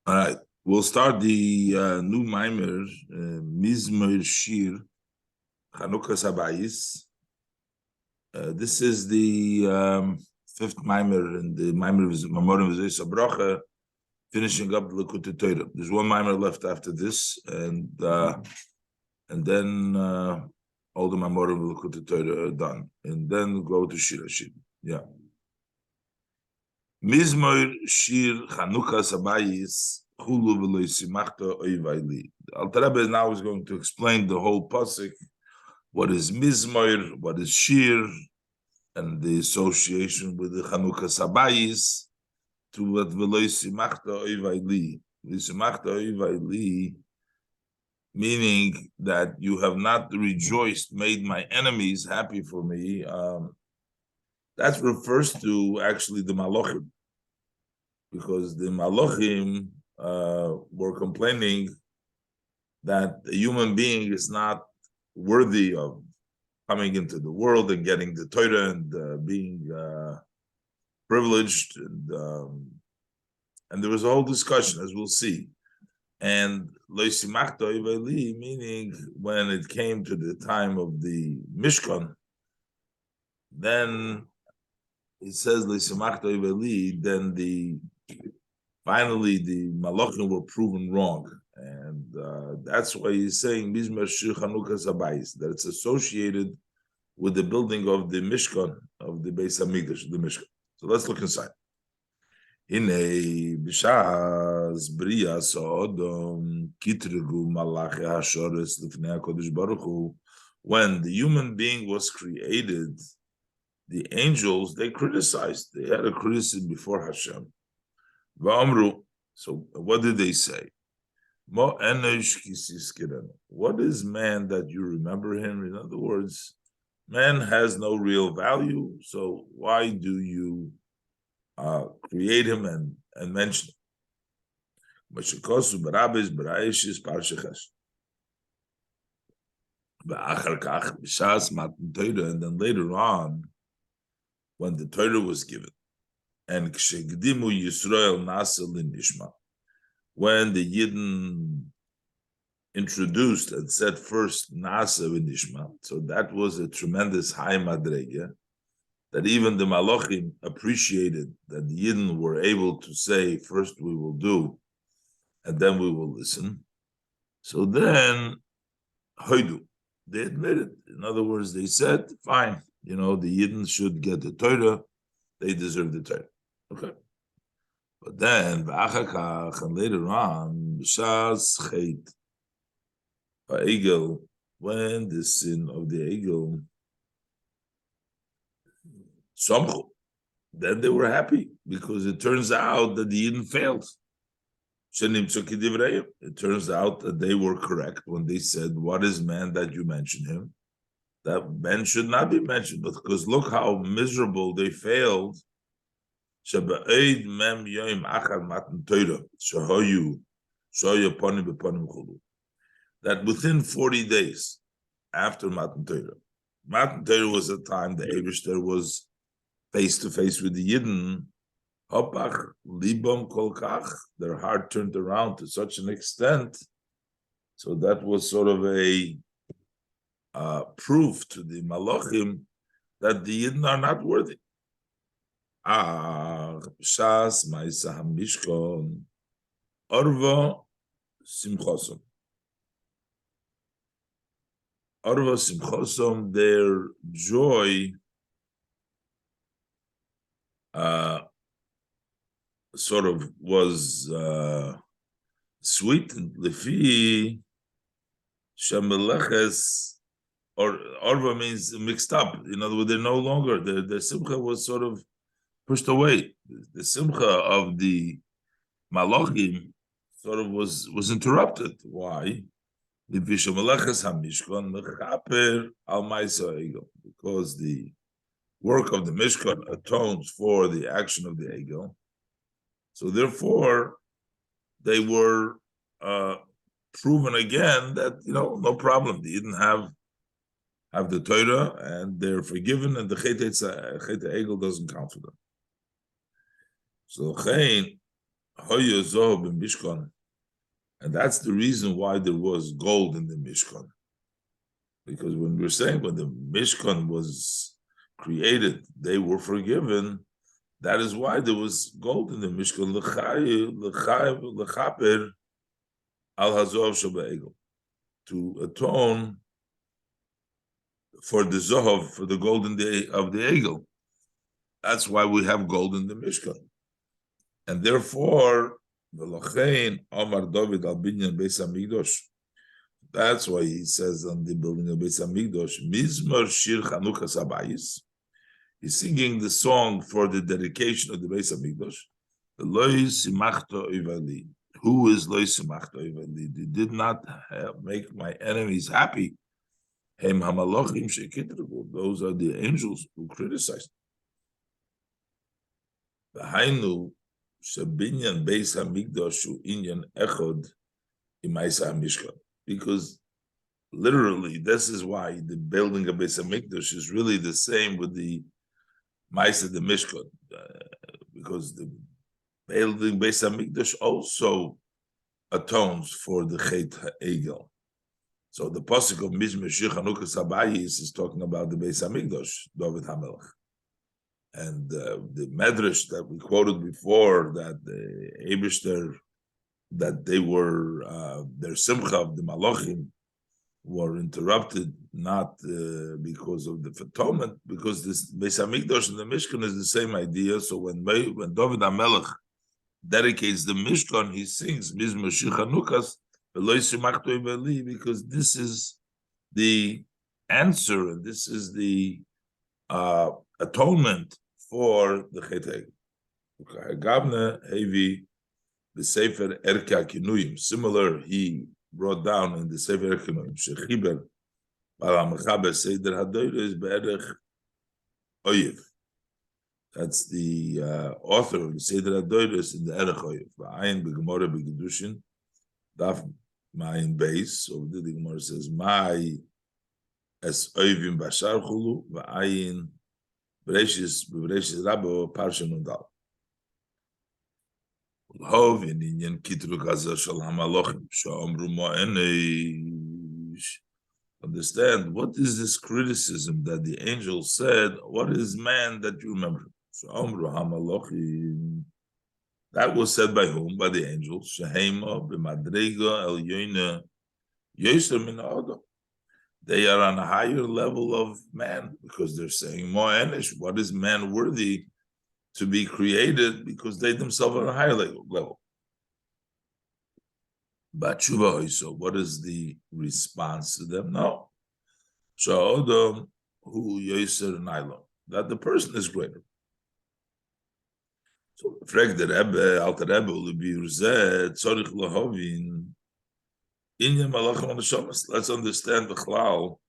All right, we'll start the new Mamer, Mizmer Shir, Chanukah Sabayis. This is the fifth Mamer in the Mamer Vezos Habracha, finishing up the Likutei Torah. There's one Mamer left after this, and then all the Mamorim of Likutei Torah are done, and then go to Shir Hashir. Yeah. Mizmer Shir Chanukah Sabayis. The Alter Rebbe now is going to explain the whole pasuk. What is Mizmer? What is Shir? And the association with the Chanukah Sabayis to what Veloisimachta Oivayli. Veloisimachta Oivayli, meaning that you have not rejoiced, made my enemies happy for me. That refers to actually the Malachim, because the Malachim were complaining that a human being is not worthy of coming into the world and getting the Torah and being privileged, and there was a whole discussion, as we'll see. And loisimachta oiveli, meaning when it came to the time of the Mishkan, then it says loisimachta oiveli, then finally the Malachim were proven wrong. And that's why he's saying Mizmer Shir Chanukah Sabayis, that it's associated with the building of the Mishkan, of the Beis Hamikdash, the Mishkan. So let's look inside. Hinei b'shas bria sa'odom kitregu malachi hashoretz lifnei HaKadosh Baruch Hu. When the human being was created, the angels, they criticized. They had a criticism before Hashem. V'amru. So what did they say? What is man that you remember him? In other words, man has no real value, so why do you create him and mention him? And then later on, when the Torah was given, and when the Yidden introduced and said first Nasa v'nishma, so that was a tremendous high madrega, that even the Malachim appreciated that the Yidden were able to say first we will do, and then we will listen. So then, Hoidu, they admitted. In other words, they said, fine, the Yidden should get the Torah, they deserve the Torah. Okay. But then, and later on, when the sin of the Egel, then they were happy, because it turns out that the Yidden failed. It turns out that they were correct when they said, what is man that you mention him? That man should not be mentioned, because look how miserable they failed. That within 40 days after Matan Torah was a time the Eibishter was face to face with the Yidden. Hopach libam kolkach, their heart turned around to such an extent. So that was sort of a proof to the Malachim that the Yidden are not worthy. Shas Ma'isa HaMishkon Orva Simchosom. Orva Simchosom, their joy sort of was sweetened. Lefi Shemeleches, or Orva means mixed up. In other words, they're no longer, the Simcha was sort of pushed away. The Simcha of the Malachim sort of was interrupted. Why? Because the work of the Mishkan atones for the action of the Egel. So therefore, they were proven again that, no problem. They didn't have the Torah, and they're forgiven, and the Chet Egel doesn't count for them. So, Hoya Zohar in Mishkan, and that's the reason why there was gold in the Mishkan. Because when we're saying when the Mishkan was created, they were forgiven. That is why there was gold in the Mishkan. L'chaper al hazov shaba'egel, to atone for the zohov, for the gold of the egel. That's why we have gold in the Mishkan, and therefore v'lochein Omar David al binyan beis hamikdosh. That's why he says on the building of beis hamikdosh, mizmor shir chanukah sabayis. He's singing the song for the dedication of the Beis Hamikdash. Loi simachta ivali. Who is Loi simachta ivali? They did not make my enemies happy. Hem hamalachim shekitrubu. Those are the angels who criticized. V'hainu shebinyan Beis Hamikdash hu inyan echod imaysa hamishkan. Because literally, this is why the building of Beis Hamikdash is really the same with the Maisa the Mishkan, because the building Beis Hamikdash also atones for the Chet HaEgel. So the pasuk of Mizmor Shir Chanukah Sabayis is talking about the Beis Hamikdash, David HaMelech. And the Medrash that we quoted before, that the Eibishter, that they were, their Simcha of the Malachim were interrupted, not because of the atonement, because this Beis Hamikdash and the Mishkan is the same idea. So when David HaMelech dedicates the Mishkan, he sings Mizmor Shir Chanukas, because this is the answer, and this is the atonement for the Chet Gavne Hevi the Sefer Erka Kinuyim. Similar, he brought down in the Sefer Erka Kinuyim Shechiber Balamechaber Seder Hadoyre is Be'erech Oyev. That's the author of the Seder Hadoyre in the Erech Oyev. Va'ayin B'Gemara B'Gedushin Daf Ma'ayin Beis. So the Gemara says Ma'i Es Oyevim Bashar Chulu Va'ayin Bereshis Rabbo Parsha Nundal. Understand what is this criticism that the angel said? What is man that you remember? That was said by whom? By the angels. They are on a higher level of man because they're saying more enish. What is man worthy to be created, because they themselves are on a higher level. But so what is the response to them? No. Sha'odom hu yoser nailo, that the person is greater. So frag the Rebbe, Alter Rebbe, tzorich lahovin inyan malachim anashamas. Let's understand the chlal.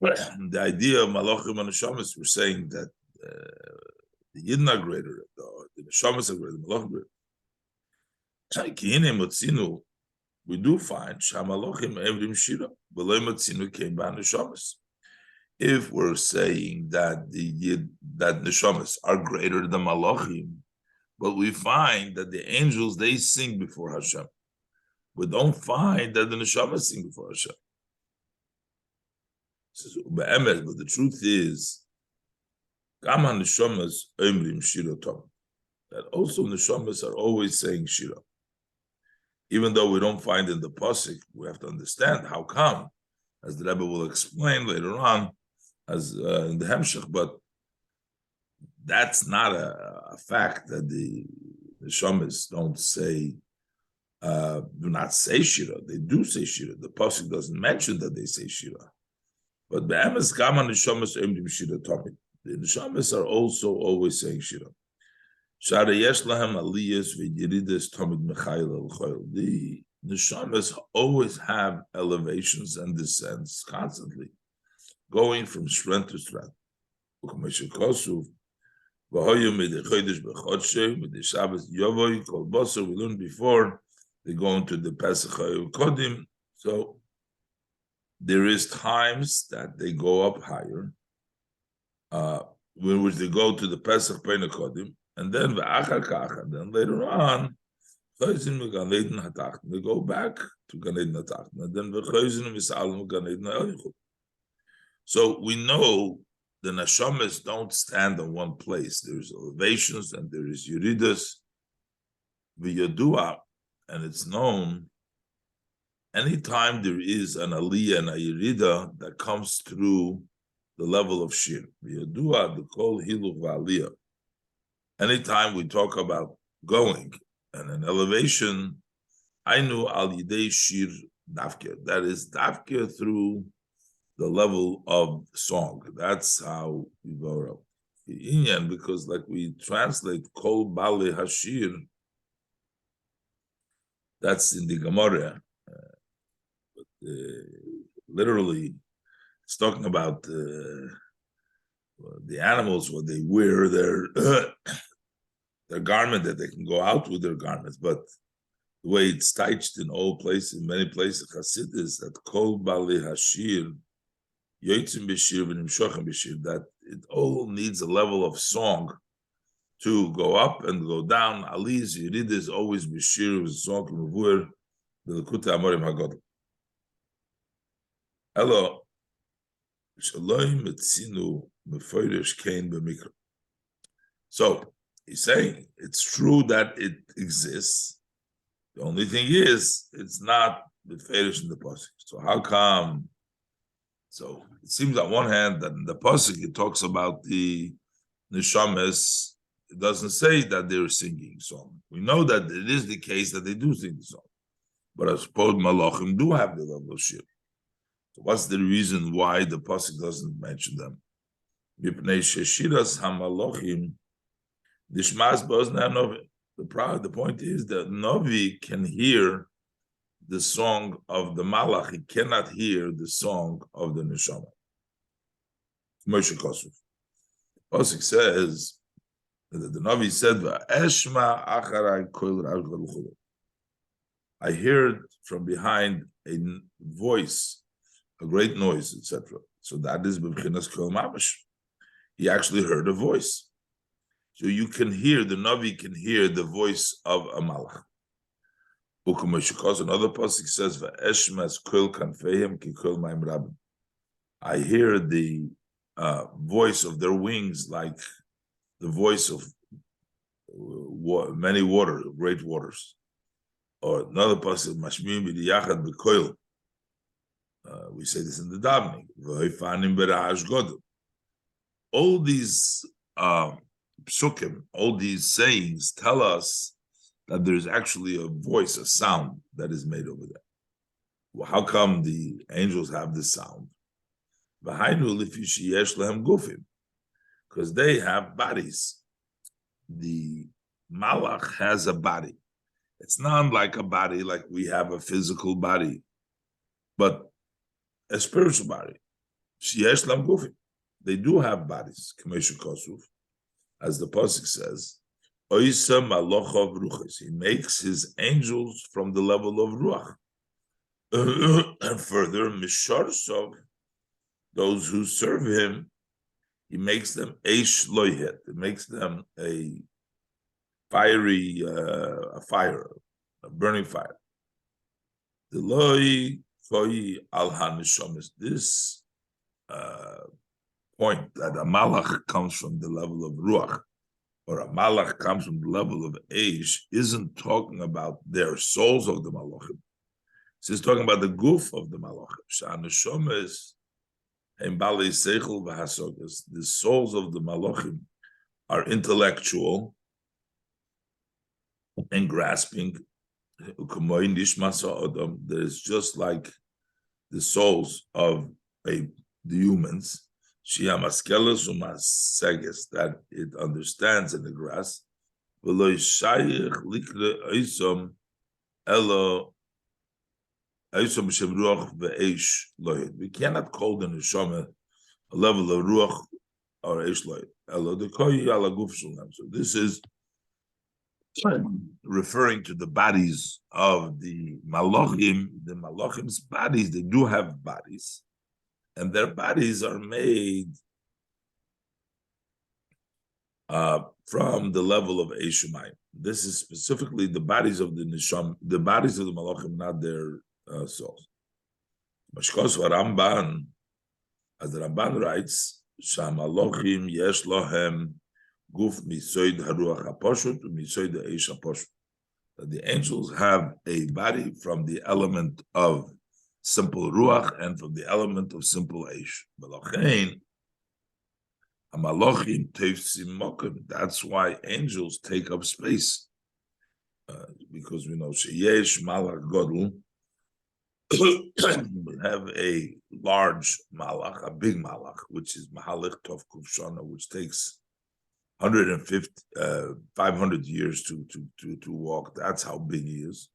The idea of malachim anashamas, we're saying that the Yidden are greater, the Neshamas are greater, the Malachim greater. We do find Shamalachim Evrim Shira, Belay Matzinu came by Neshamas. If we're saying that that Neshamas are greater than Malachim, but we find that the angels, they sing before Hashem. We don't find that the Neshamas sing before Hashem. But the truth is, that also neshamas are always saying shira, even though we don't find in the pasuk. We have to understand how come, as the Rebbe will explain later on, as in the Hemshech. But that's not a fact that the neshamas don't say, do not say shira. They do say shira. The pasuk doesn't mention that they say shira, but be'emes gam neshamas omrim shira tamid. The neshamas are also always saying shira. The neshamas always have elevations and descents constantly, going from strength to strength. We learned before they go into the Pesach Kodim. So there is times that they go up higher. When which they go to the Pesach Peinakodim, And then and then later on, they go back to Gan Eden Hatachton, and then so we know the neshamas don't stand in one place. There's elevations and there is yuridas, v'yadua, and it's known. Anytime there is an aliyah and a yirida that comes through the level of shir, v'yadua, the kol hiluch v'aliyah. Anytime we talk about going and an elevation, I knew al yidei shir dafke. That is dafke through the level of song. That's how we go up. Inyan, because like we translate kol bale hashir, that's in the Gemara. Literally, it's talking about the animals, what they wear, their their garment, that they can go out with their garments. But the way it's touched in all places, in many places, Chassid is that kol bale hashir, that it all needs a level of song to go up and go down. Ali's Yerid is always Bishir with song Mavur, the Likutei Amorim Hagadol. Hello. So he's saying it's true that it exists. The only thing is it's not Beferish in the pasuk. So how come? So it seems on one hand that in the pasuk it talks about the neshamas. It doesn't say that they're singing song. We know that it is the case that they do sing the song, but I suppose malachim do have the level of shir. So what's the reason why the pasuk doesn't mention them? Mipnei sheshiras hamalachim dishmas b'oznei novi. The point is that Novi can hear the song of the malach. He cannot hear the song of the neshama. Moshe Kosov. Pasuk says that the Navi said, "Eshma acharai kol rav." I heard from behind a voice, a great noise, etc. So that is b'chinas kol mamash. He actually heard a voice. So you can hear, the Navi can hear the voice of a malach. Another pasuk says, "Va'eshmas kol kanfeim ki kol ma'im rabim." I hear the voice of their wings like the voice of many waters, great waters. Or another pasuk, "Mashmim b'diyachad b'koil." We say this in the davening. V'hoifanim b'ra'ash godel. All these psukim, all these sayings tell us that there's actually a voice, a sound that is made over there. Well, how come the angels have this sound? Because they have bodies. The malach has a body. It's not like a body, like we have a physical body, but a spiritual body. They do have bodies, as the pasuk says. He makes his angels from the level of ruach. And further, misharsov, those who serve him, he makes them eish loyhet. He makes them a fiery, a fire, a burning fire. The loy koi al hanishomis. This point that a malach comes from the level of ruach, or a malach comes from the level of eish, isn't talking about their souls of the malachim. It's talking about the goof of the malachim. Sha'anishomis and balei seichel v'hasogas. The souls of the malachim are intellectual and grasping. There's just like the souls of the humans. That it understands in the grass. We cannot call the neshama a level of ruach or eish loyed. So this is referring to the bodies of the malachim. The malachim's bodies, they do have bodies, and their bodies are made from the level of Eishumayim. This is specifically the bodies of the Nisham, the bodies of the Malachim, not their souls. Mashkos Ramban, as the Ramban writes, Shamalochim yesh lohem guf misoid haruach haposhut misoid eish haposhut. That the angels have a body from the element of simple ruach and from the element of simple eish. Malachein Amalochim tefsim mokim. That's why angels take up space, because we know sheyesh malach godel. We have a large malach, a big malach, which is mahalich tov kufshana, which takes 500 years to walk. That's how big he is.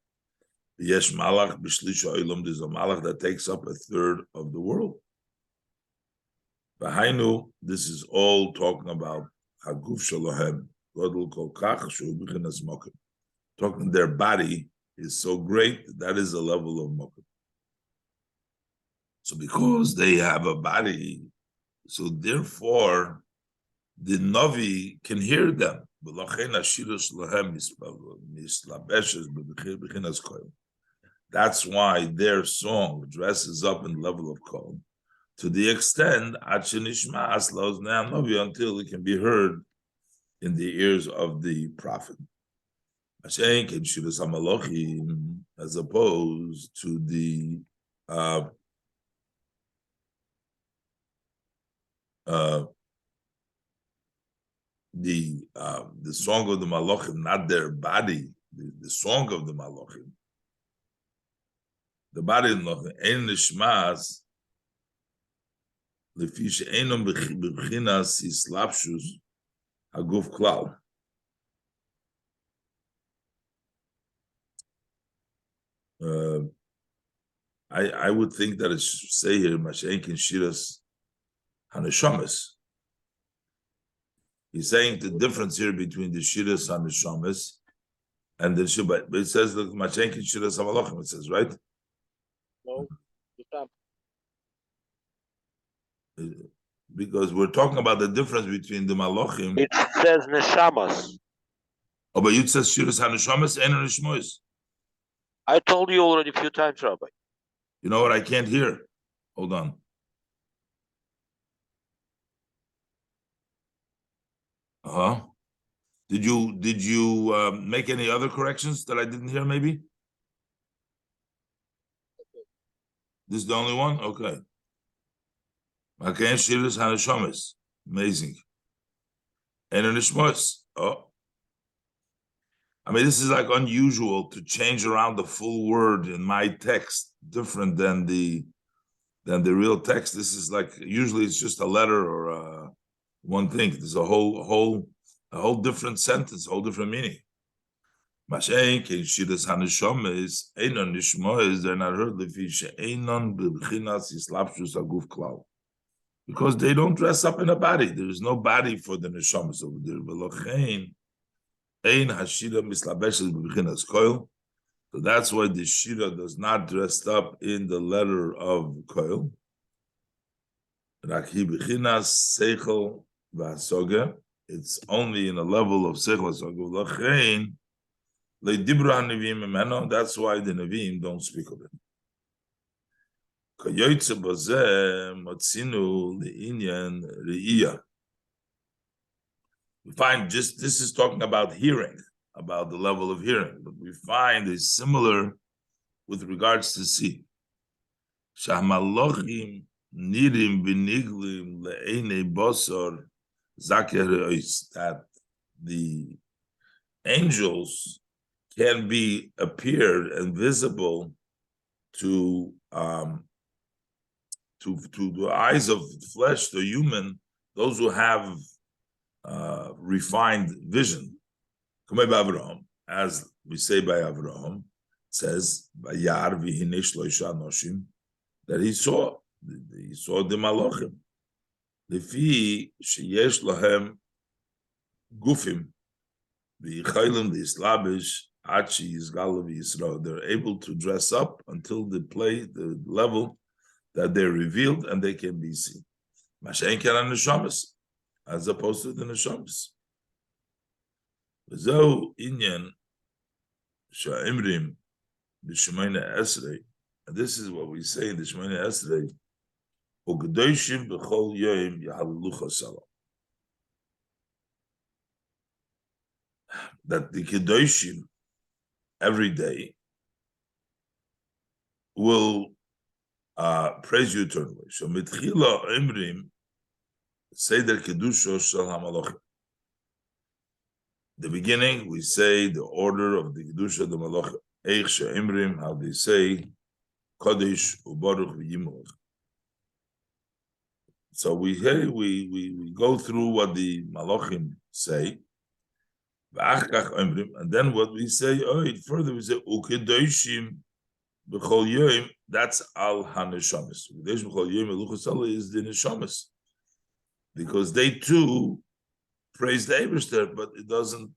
Yesh malach b'shlisha olam. There's a malach that takes up a third of the world. V'hainu, this is all talking about haguf shalohem godel kol kach shu b'chinas mokim. Talking their body is so great that is a level of mokim. So because they have a body, so therefore the Navi can hear them. That's why their song dresses up in the level of kol, to the extent until it can be heard in the ears of the prophet. As opposed to the song of the Malachim, not their body, the song of the Malachim. The body of the Malachim, ein nishmas, lefi she'enom b'chinas hislapshus haguf klal. I would think that it should say here, Mashen kin shiras haneshamas. He's saying the difference here between the shiras haneshamas and the Shabbat. But it says that Mashen kin shiras hamalachim. It says, right? No, because we're talking about the difference between the malachim. it says neshamas. Oh, but you says shiras haneshamas and neshmois. I told you already a few times, Rabbi. You know what? I can't hear. Hold on. Did you make any other corrections that I didn't hear? Maybe. This is the only one. Okay. Okay. Shiras haneshamas. Amazing. And neshmois. Oh. I mean, this is like unusual to change around the full word in my text, different than the real text. This is like usually it's just a letter or one thing. There's a whole different sentence, a whole different meaning. Mashen kin shiras haneshamas einon nishmois. They're not heard lefi she'einon b'chinas hislapshus haguf klal, because they don't dress up in a body. There is no body for the neshamas over there. V'lochein ein hashira mislabeshes b'chinas koil. So that's why the shira does not dress up in the letter of koil. Rakhi b'chinas seichel v'hasoga. It's only in a level of seichel v'hasoga. V'lochein le'dibra hanevim imeno. That's why the nevim don't speak of it. Kayoytze bazeh matzinu le'inyan re'iyah. We find just this is talking about hearing, about the level of hearing, but we find is similar with regards to see. Shahmalochim nirim biniglim le'ene bosor zaker, that the angels can be appeared and visible to the eyes of flesh, the human, those who have refined vision. As we say by Avraham, it says that he saw the malachim. Lefi sheyesh lahem gufim v'yichaylim v'yislabish achi yizgalu v'yisrael. They're able to dress up until they play the level that they're revealed and they can be seen. Mashen ken neshamas, as opposed to the neshamas. Vezos inyan sha'imrim b'shemona esrei, and this is what we say in the Shemona Esrei. U'gedoshim b'chol yom yahalalucha salah. That the kedoshim every day will praise you eternally. So mitchila imrim seder kedusha shel hamalachim. The beginning we say the order of the kedusha of the malachim. Eich she'imrim, how they say kodesh ubaruch v'yimulach. So we go through what the malachim say, and then what we say. Further we say ukedoshim b'chol yom. That's al haneshamis. Ukedoshim b'chol yom eluchas salah is the neshamis, because they too praise the Eibishter, but it doesn't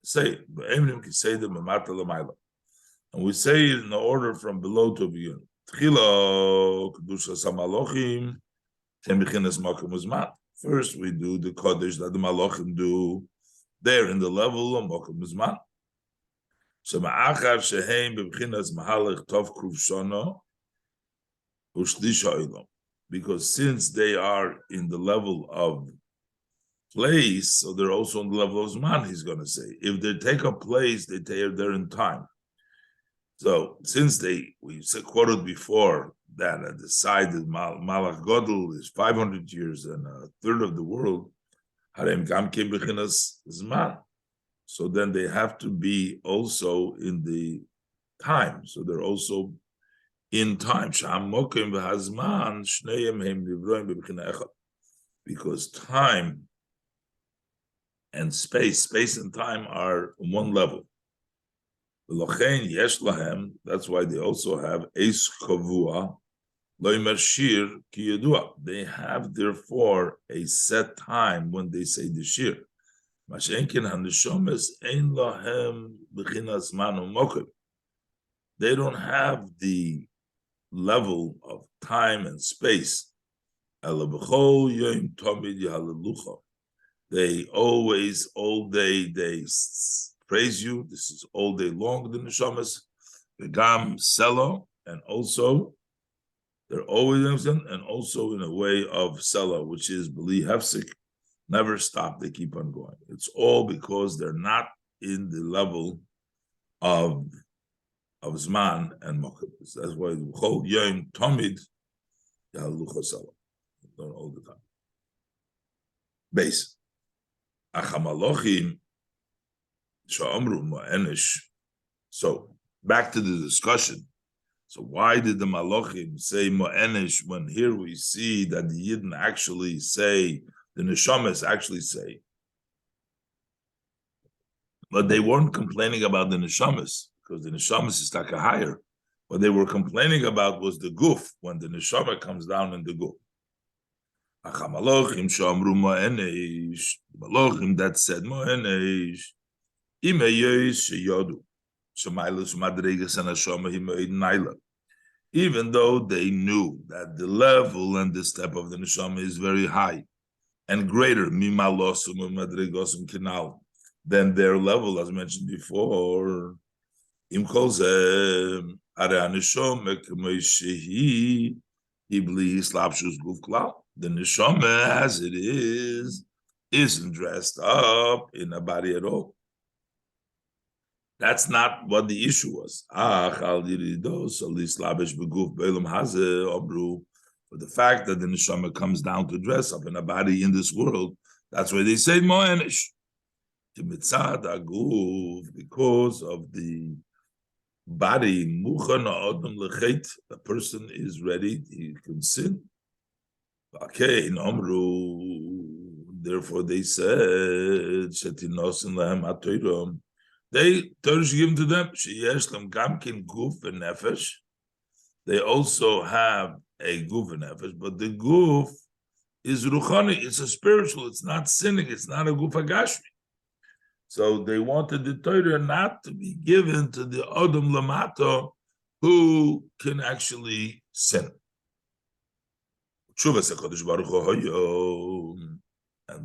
say. But Emrim can say the memata l'mayla, and we say it in the order from below to begin. Tchila kedusha samalochim. First, we do the Kodesh that the Malachim do there in the level of Mokum Zman. So, Ma'achar Sheheim B'Bchinas Mahalach Tov Kruv Shono Ushlisha Olam. Because since they are in the level of place, so they're also on the level of Zman, he's going to say. If they take a place, they're in time. So, since we quoted before, that at the side of Malach Godel is 500 years and a third of the world, Harem Gam Kim Bechinas Zman. So then they have to be also in the time. So they're also in time. Sham Mokim V'Hazman Shneim Hem Nivroim B'Bechina Echad. Because time and space and time are on one level. V'Lochein Yesh Lahem, that's why they also have Eis Kavua, they have therefore a set time when they say the shir. They don't have the level of time and space. They always, all day, they praise you. This is all day long, the neshamas. V'gam selo, and also they're always and also in a way of Sela, which is Beli Hefsik, never stop, they keep on going. It's all because they're not in the level of Zman and Mochib. That's why the whole Yom Tomid Yahalucha Sela. Don't all the time. Base. Achamalochim Sha'amru Ma'enish. So back to the discussion. So why did the Malachim say Mo'enish when here we see that the Yidden actually say, the Neshamas actually say? But they weren't complaining about the Neshamas, because the Neshamas is like a higher. What they were complaining about was the Guf, when the Neshama comes down in the Guf. Malachim Shamru Mo'enish, Malachim that said Mo'enish, Imeyes Sheyodu. Even though they knew that the level and the step of the neshama is very high and greater than their level, as mentioned before. The neshama, as it is, isn't dressed up in a body at all. That's not what the issue was. But the fact that the neshama comes down to dress up in a body in this world, that's why they say mo'enish. Because of the body, a person is ready, he can sin. Therefore they said, Torah should give to them. They also have a guf and nefesh, but the guf is ruchani. It's a spiritual. It's not sinning. It's not a guf agashmi. So they wanted the Torah not to be given to the Adam Lamato who can actually sin. And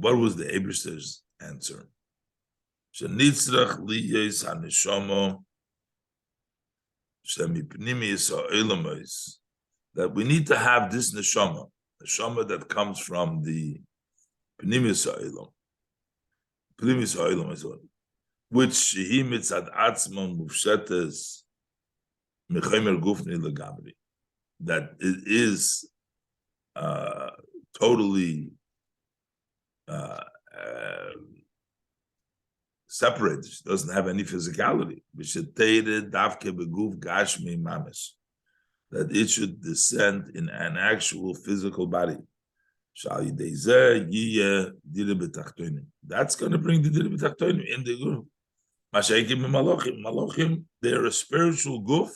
what was the Eibishter's answer? Shenitzrach liyes haneshama shemipnimis ha'olamis, that we need to have this neshama that comes from the pnimis ha'olam. Pnimis ha'olam is what, which shehi mitzad atzman mufshetes mechomer gufni legamri, that it is totally separated. It doesn't have any physicality. That it should descend in an actual physical body. That's going to bring the dira b'tachtonim in the guf. Malachim, they're a spiritual guf,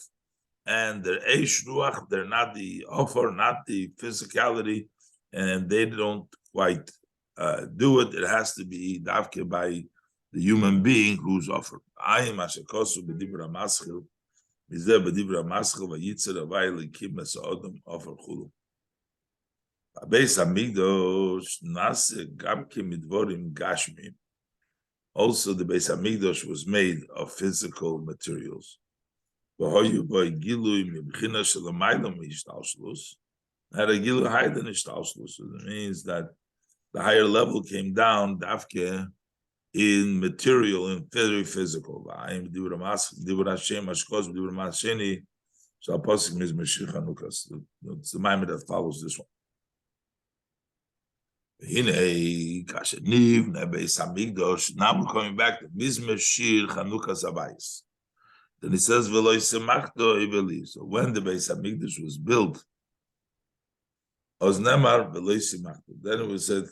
and they're eish ruach, they're not the offer, not the physicality, and they don't quite do it. It has to be davke by the human being who's offered. I am ashakosu b'dibra maschil, mizeh b'dibra maschil v'yitzer avay likim esa'odom offer chulu. Beis Hamikdash nase gamke midvorim gashmim. Also, the Beis Hamikdash was made of physical materials. V'hoyu boy gilui mibchina shelamaylam ishtalshlus. Had a gilu higher than ishtalshlus. It means that the higher level came down davke in material and very physical. It's the Mamer that follows this one. Now we're coming back to Mizmer Shir Chanukas Abayis. Then it says, so when the Beis Hamikdash was built, then it was said,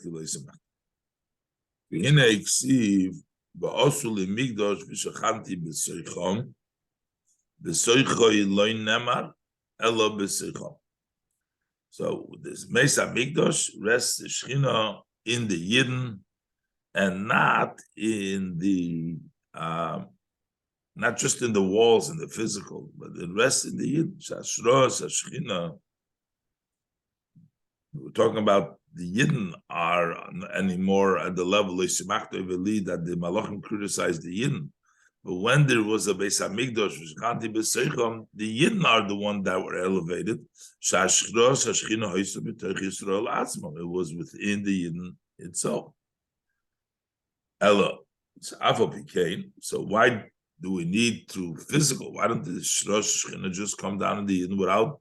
so this Beis Hamikdash rests the Shechina in the Yidden and not in the not just in the walls and the physical, but it rests in the Yidden. Shechina. We're talking about the Yidden are anymore at the level that the Malachim criticized the Yidden. But when there was a Beis Hamikdash, the Yidden are the one that were elevated. It was within the Yidden itself. So why do we need to physical? Why don't the Shechina just come down in the Yidden without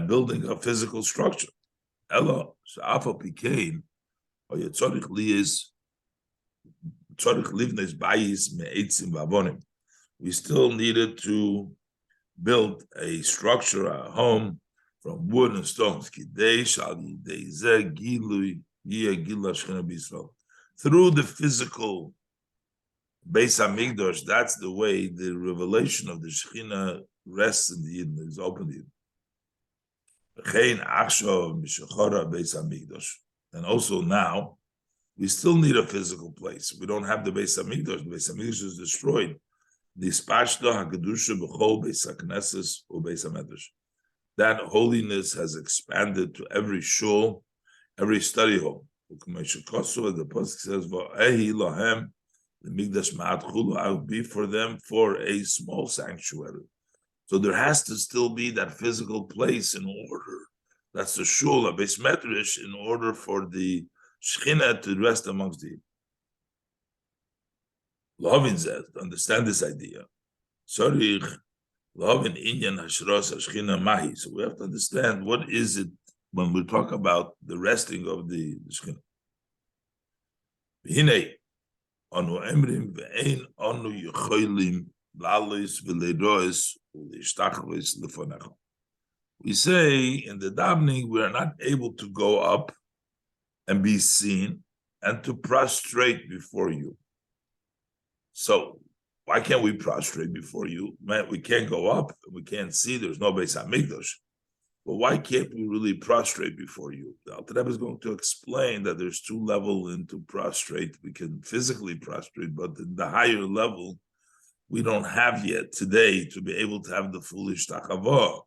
building a physical structure? We still needed to build a structure, a home from wood and stones. Through the physical Beis Hamikdash, that's the way the revelation of the Shechina rests in the Yidden, is open. And also now, we still need a physical place. We don't have the Beis Hamikdash. The Beis Hamikdash is destroyed. That holiness has expanded to every shul, every study hall. The pasuk says, "The Mikdash ma'at I will be for them for a small sanctuary." So there has to still be that physical place in order. That's the shul, a beis medrash, in order for the Shechina to rest amongst the. Lovin says, to understand this idea. Sorich, Lovin inyan hashras Shechina mahi. So we have to understand what is it when we talk about the resting of the Shechina. V'hinei, anu emrim ve'ein anu yecholim lalis v'leirois u'lishtachvis lefonecha. We say in the davening we are not able to go up and be seen and to prostrate before you. So why can't we prostrate before you? Man, we can't go up, we can't see, there's no Beis Hamikdash. But why can't we really prostrate before you? The Alter Rebbe is going to explain that there's two levels into prostrate. We can physically prostrate, but the higher level we don't have yet today to be able to have the full ishtachava.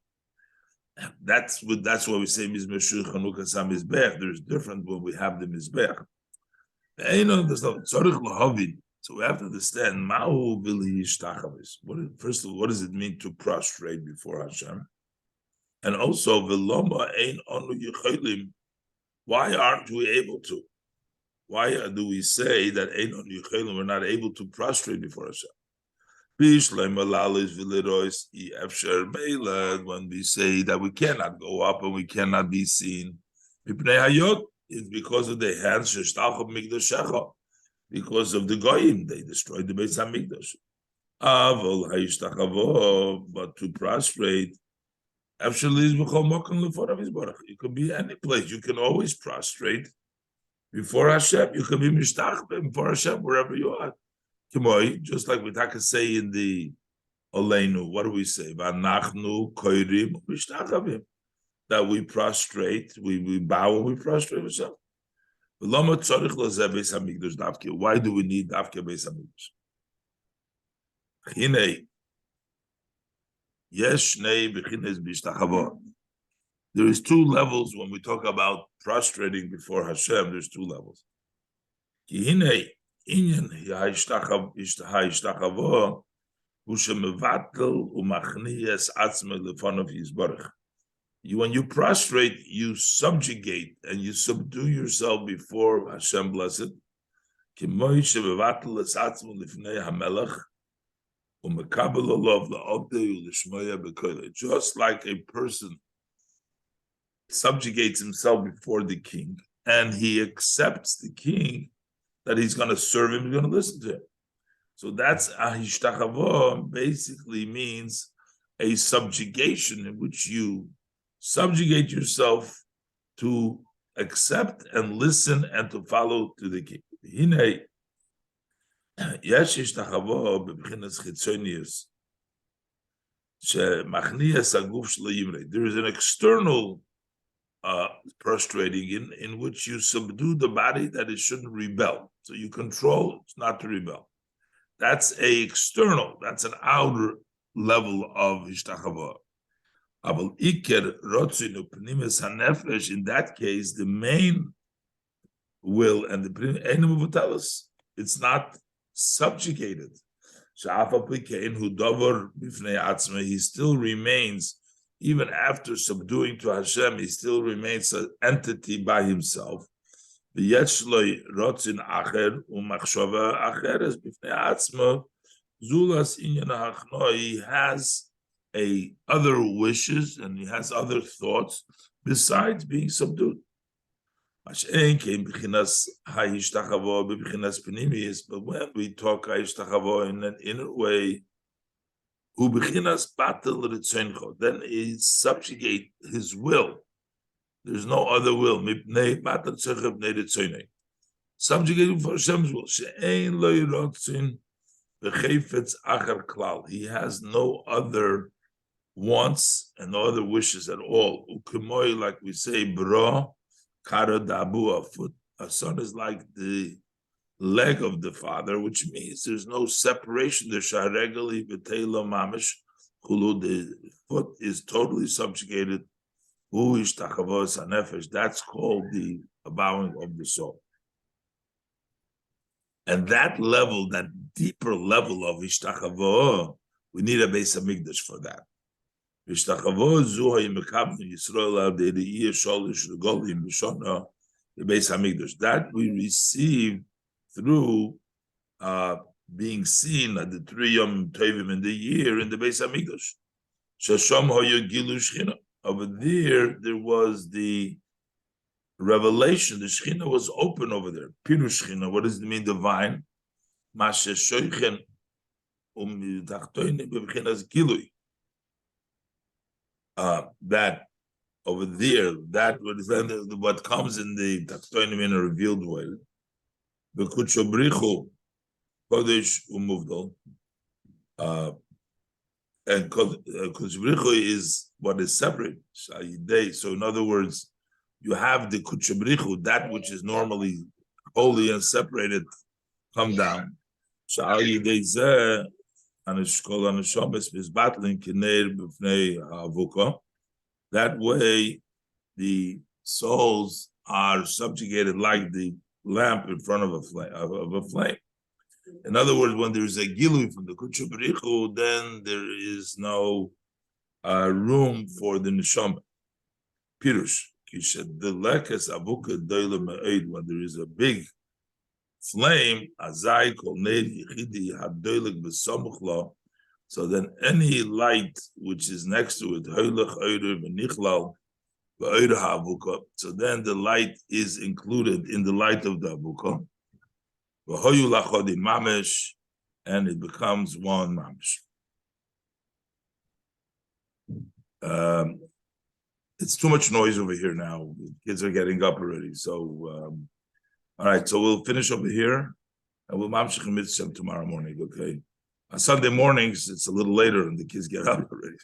That's why we say Mizmer Shir Chanukah Samizbech. There's different when we have the Mizbech. There's no tzarich lahavin. So we have to understand Ma'u Vili Yishtachavis. First of all, what does it mean to prostrate before Hashem? And also, Veloma Ein Onu Yechelim. Why aren't we able to? Why do we say that Ein Onu Yechelim we're not able to prostrate before Hashem? When we say that we cannot go up and we cannot be seen, it's because of the hands, because of the goyim, they destroyed the Beis Hamikdash. But to prostrate, you can be any place. You can always prostrate before Hashem. You can be mishtach before Hashem wherever you are. Just like we can say in the Oleinu, what do we say? That we prostrate, we bow and we prostrate ourselves. Why do we need Dafke Beis Hamikdash? There is two levels when we talk about prostrating before Hashem. There's two levels. When you prostrate, you subjugate and you subdue yourself before Hashem blessed. Just like a person subjugates himself before the king and he accepts the king that he's going to serve him, he's going to listen to him. So that's ahishtachavo, basically means a subjugation in which you subjugate yourself to accept and listen and to follow to the king. There is an external prostrating in which you subdue the body that it shouldn't rebel. So you control it's not to rebel. That's that's an outer level of Ishtachava. In that case, the main will and the it's not subjugated. He still remains, even after subduing to Hashem, he still remains an entity by himself. He has other wishes and he has other thoughts besides being subdued. But when we talk in an inner way, then he subjugate his will. There's no other will. Subjugating for Hashem's will. He has no other wants and no other wishes at all. Like we say, bro, kara dabu, a foot. A son is like the leg of the father, which means there's no separation. The sharegali v'teila mamish kulu. The foot is totally subjugated. That's called the bowing of the soul. And that level, that deeper level of Ishtachavo, we need a Beis Hamikdash for that. Ishtachavo zuha yimekabnu Yisrael the sholish regolim b'shona the Beis Hamikdash. That we receive through being seen at the 3 Yom Tovim in the year in the Beis Hamikdash. Shasham hoya gilu shchina. Over there was the revelation. The Shechina was open over there. Pirush Shechina. What does it mean? Divine. That over there, that what comes in the Tachtoinim in a revealed way. The Kuchobrichu Kodesh Umuvdal. And Kuchobrichu is what is separate. So in other words, you have the Kuchobrichu, that which is normally holy and separated, come down. That way, the souls are subjugated like the lamp in front of a flame. In other words, when there is a gilui from the Kudsha B'richu, then there is no room for the neshama. Pirush, when there is a big flame, azai kol neir yichidi hadoilik b'samuch. So then any light which is next to it, hoylech oiru v'nichlal v'oiru ha'avuka. So then the light is included in the light of the avuka. V'hoyu lachodi mamesh, and it becomes one mamesh. It's too much noise over here now. Kids are getting up already. So, all right. So we'll finish over here, and we'll mamshich mitzvah tomorrow morning. Okay. On Sunday mornings, it's a little later, and the kids get up already.